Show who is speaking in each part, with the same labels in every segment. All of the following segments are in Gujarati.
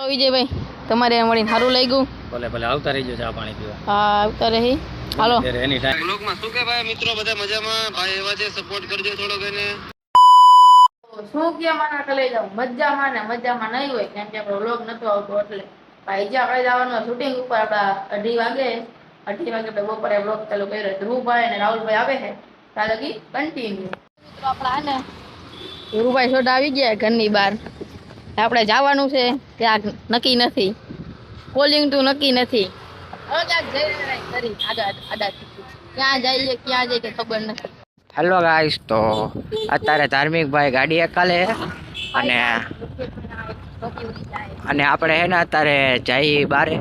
Speaker 1: તો વિજયભાઈ તમારે મળીને સારું લાગ્યું?
Speaker 2: ભલે ભલે આવતા રહીજો ચા પાણી પીવા.
Speaker 1: હા આવતા રહી. હાલો
Speaker 2: એની ટાઈમ બ્લોગમાં શું કે ભાઈ મિત્રો બધા મજામાં? ભાઈ એવા છે સપોર્ટ કરજો થોડોક એને.
Speaker 1: શું કે માના કે લઈ જાવ મજામાં ને મજામાં નહીં હોય કેમ કે આપણો વ્લોગ નતો આવતો એટલે ભાઈ જ્યાં આપણે જવાનું શૂટિંગ ઉપર આપણા 2:30 વાગે આપણે બપોરે વ્લોગ ચાલુ કર્યો. ધ્રુવભાઈ અને રાહુલભાઈ આવે છે ત્યાં લગી કન્ટિન્યુ. મિત્રો આપણા ને ધ્રુવભાઈ છોટા આવી ગયા ઘરની બહાર. આપણે જવાનું છે ત્યાં નક્કી નથી, કોલિંગ ટુ નક્કી નથી. ક્યાં જઈએ ક્યાં જઈએ કે ખબર નથી.
Speaker 3: હેલો ગાઈસ, તો અત્યારે ધાર્મિક ભાઈ ગાડી એકાલે અને આપણે હે ને અત્યારે જઈ બારે.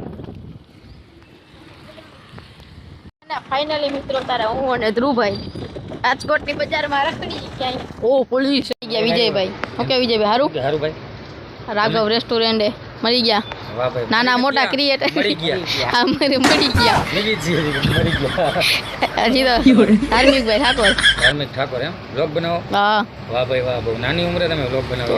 Speaker 1: ફાઇનલી મિત્રો તારે હું અને ધ્રુવભાઈ રાજકોટની બજારમાં રખડી ક્યાંય. ઓ પોલીસ આવી ગયા વિજયભાઈ. ઓકે વિજયભાઈ હારું
Speaker 2: સારું ભાઈ.
Speaker 1: રાઘવ રેસ્ટોરન્ટે મળી ગયા.
Speaker 2: વાહ ભાઈ.
Speaker 1: નાના મોટા ક્રિએટર
Speaker 2: મળી ગયા.
Speaker 1: અમારે મળી ગયા.
Speaker 2: મળી ગયા.
Speaker 1: હજી તો ધાર્મિકભાઈ ઠાકોર.
Speaker 2: ધાર્મિક ઠાકોર એમ વ્લોગ બનાવો?
Speaker 1: હા
Speaker 2: વાહ ભાઈ વાહ, બહુ નાની ઉંમરે તમે વ્લોગ બનાવો.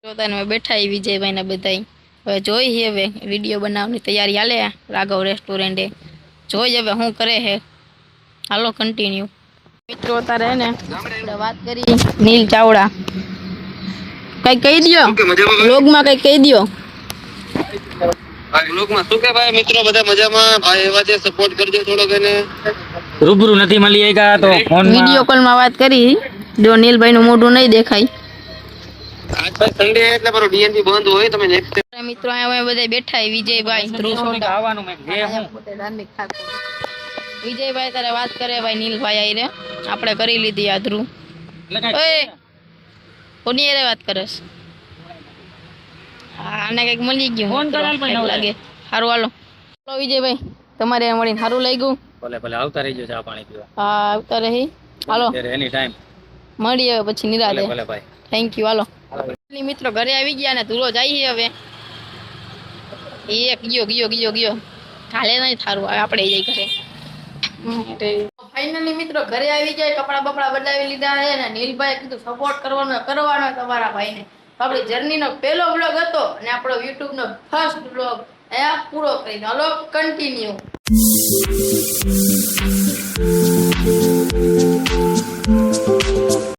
Speaker 1: જોતાને બેઠા એ વિજયભાઈ ને બધાય હવે જોઈ હવે વિડીયો બનાવવાની તૈયારી હાલે રાઘવ રેસ્ટોરન્ટે. જોઈ હવે શું કરે છે. હાલો કન્ટિન્યુ. મિત્રો અત્યારે હે ને આપણે વાત કરી નીલ ચાવડા. કઈ કહી દયો વ્લોગમાં, કઈ કહી દયો
Speaker 2: વ્લોગમાં શું કે ભાઈ મિત્રો બધા મજામાં? ભાઈ એવા છે સપોર્ટ કરજો થોડોક એને. રૂબરૂ નથી મળી આવ્યા તો ફોન
Speaker 1: વિડીયો કોલમાં વાત કરી. જો નીલભાઈ નું મોઢું નહીં દેખાય.
Speaker 2: આજ ભાઈ સન્ડે એટલે મારો ડીએનબી બંધ હોય. તમે નેક્સ્ટ
Speaker 1: મિત્રો અમે બધા બેઠા વિજયભાઈ ધ્રુવ સોટા
Speaker 2: આવવાનું મેં જે હું
Speaker 1: પોતે ધાર્મિક ઠાકોર. વિજયભાઈ તારે વાત કરે ભાઈ નીલભાઈ આઈ રે આપણે કરી લીધી આ ધ્રુવ. ઓય કોની રે વાત કરસ? આને કઈક મળી ગયું ફોન કરાલ પણ લાગે. સારું હાલો. ચાલો વિજયભાઈ તમારે મળીને સારું લાગ્યું?
Speaker 2: ભલે ભલે આવતા રહીજો ચા પાણી પીવા.
Speaker 1: હા આવતા રહી. હાલો
Speaker 2: એની ટાઈમ
Speaker 1: મળીએ હવે પછી નિરાતે.
Speaker 2: ભલે ભાઈ.
Speaker 1: Thank you. હાલો મિત્રો ઘરે આવી ગયા ને ધૂળો જાય હવે. એક ગયો હાલે નહીં થારું આપણે જઈ ઘરે. ફાઇનલી મિત્રો ઘરે આવી જાય, કપડા બપડા બદલાવી લીધા છે ને નીલભાઈ કીધું સપોર્ટ કરવાનો તમારા ભાઈને. આપણી જર્નીનો પહેલો વ્લોગ હતો અને આપણો યુટ્યુબ નો ફર્સ્ટ વ્લોગ અહીંયા પૂરો કરી દો. હાલો કન્ટિન્યુ.